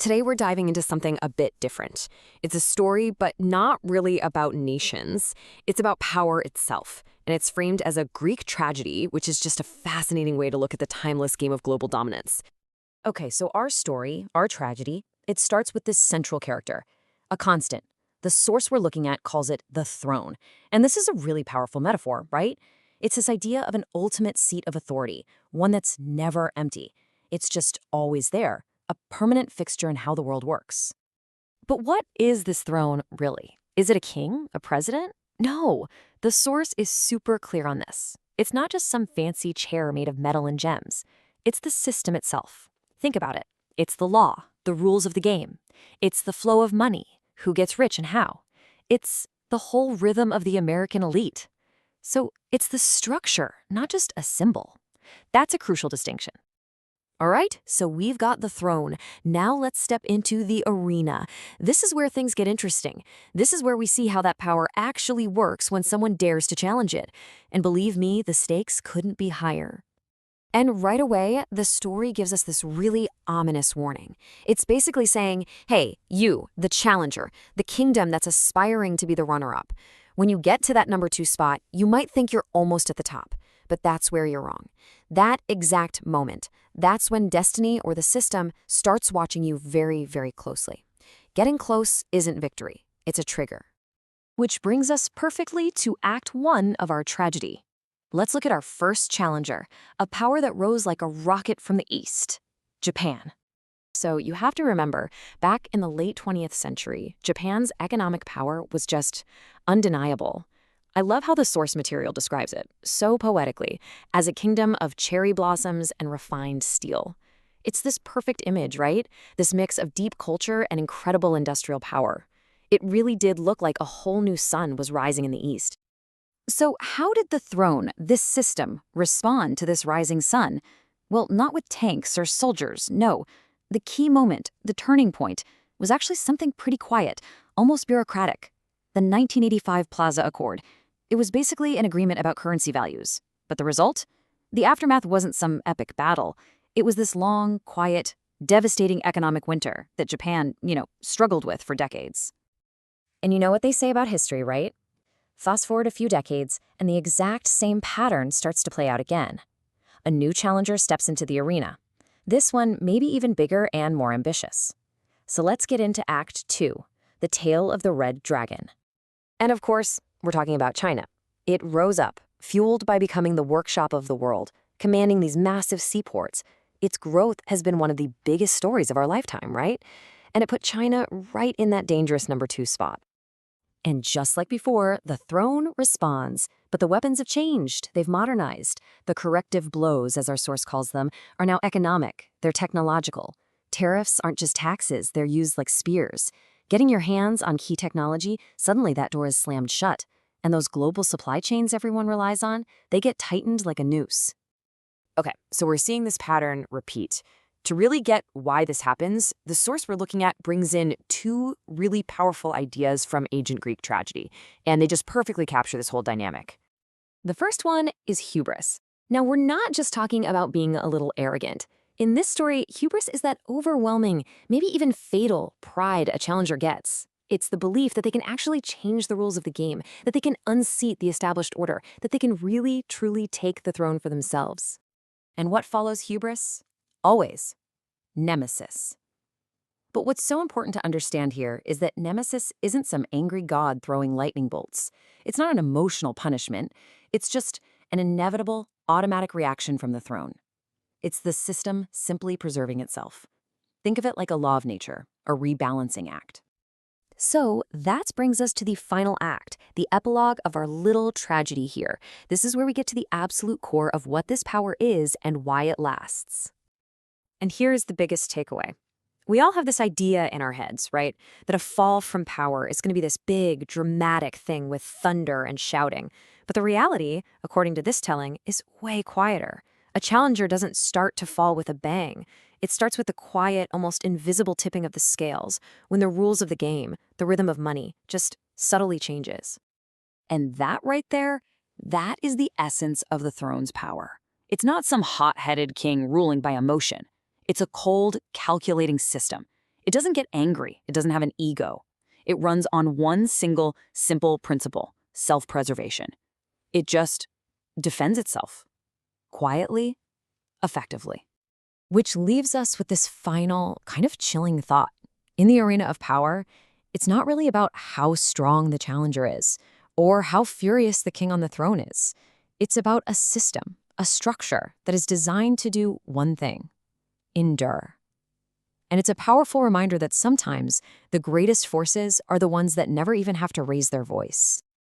Today we're diving into something a bit different. It's a story, but not really about nations. It's about power itself, and it's framed as a Greek tragedy, which is just a fascinating way to look at the timeless game of global dominance. Okay, so our story, our tragedy, it starts with this central character, a constant. The source we're looking at calls it the throne. And this is a really powerful metaphor, right? It's this idea of an ultimate seat of authority, one that's never empty. It's just always there, a permanent fixture in how the world works. But what is this throne really? Is it a king, a president? No, the source is super clear on this. It's not just some fancy chair made of metal and gems. It's the system itself. Think about it. It's the law, the rules of the game. It's the flow of money, who gets rich and how. It's the whole rhythm of the American elite. So it's the structure, not just a symbol. That's a crucial distinction. All right, so we've got the throne. Now let's step into the arena. This is where things get interesting. This is where we see how that power actually works when someone dares to challenge it. And believe me, the stakes couldn't be higher. And right away, the story gives us this really ominous warning. It's basically saying, hey, you, the challenger, the kingdom that's aspiring to be the runner-up. When you get to that number 2 spot, you might think you're almost at the top, but that's where you're wrong. That exact moment, that's when destiny or the system starts watching you very, very closely. Getting close isn't victory, it's a trigger. Which brings us perfectly to Act 1 of our tragedy. Let's look at our first challenger, a power that rose like a rocket from the east, Japan. So you have to remember, back in the late 20th century, Japan's economic power was just undeniable. I love how the source material describes it, so poetically, as a kingdom of cherry blossoms and refined steel. It's this perfect image, right? This mix of deep culture and incredible industrial power. It really did look like a whole new sun was rising in the east. So how did the throne, this system, respond to this rising sun? Well, not with tanks or soldiers, no. The key moment, the turning point, was actually something pretty quiet, almost bureaucratic. The 1985 Plaza Accord. It was basically an agreement about currency values. But the result? The aftermath wasn't some epic battle. It was this long, quiet, devastating economic winter that Japan, struggled with for decades. And you know what they say about history, right? Fast forward a few decades, and the exact same pattern starts to play out again. A new challenger steps into the arena. This one maybe even bigger and more ambitious. So let's get into Act 2, the tale of the red dragon. And of course, we're talking about China. It rose up, fueled by becoming the workshop of the world, commanding these massive seaports. Its growth has been one of the biggest stories of our lifetime, right? And it put China right in that dangerous number 2 spot. And just like before, the throne responds. But the weapons have changed. They've modernized. The corrective blows, as our source calls them, are now economic. They're technological. Tariffs aren't just taxes. They're used like spears. Getting your hands on key technology, suddenly that door is slammed shut. And those global supply chains everyone relies on, they get tightened like a noose. Okay, so we're seeing this pattern repeat. To really get why this happens, the source we're looking at brings in 2 really powerful ideas from ancient Greek tragedy, and they just perfectly capture this whole dynamic. The first one is hubris. Now, we're not just talking about being a little arrogant. In this story, hubris is that overwhelming, maybe even fatal pride a challenger gets. It's the belief that they can actually change the rules of the game, that they can unseat the established order, that they can really, truly take the throne for themselves. And what follows hubris? Always. Nemesis. But what's so important to understand here is that Nemesis isn't some angry god throwing lightning bolts. It's not an emotional punishment. It's just an inevitable, automatic reaction from the throne. It's the system simply preserving itself. Think of it like a law of nature, a rebalancing act. So that brings us to the final act, the epilogue of our little tragedy here. This is where we get to the absolute core of what this power is and why it lasts. And here's the biggest takeaway. We all have this idea in our heads, right? That a fall from power is going to be this big, dramatic thing with thunder and shouting. But the reality, according to this telling, is way quieter. A challenger doesn't start to fall with a bang. It starts with the quiet, almost invisible tipping of the scales, when the rules of the game, the rhythm of money, just subtly changes. And that right there, that is the essence of the throne's power. It's not some hot-headed king ruling by emotion. It's a cold, calculating system. It doesn't get angry. It doesn't have an ego. It runs on one single, simple principle, self-preservation. It just defends itself, quietly, effectively. Which leaves us with this final, kind of chilling thought. In the arena of power, it's not really about how strong the challenger is, or how furious the king on the throne is. It's about a system, a structure that is designed to do one thing: endure. And it's a powerful reminder that sometimes the greatest forces are the ones that never even have to raise their voice.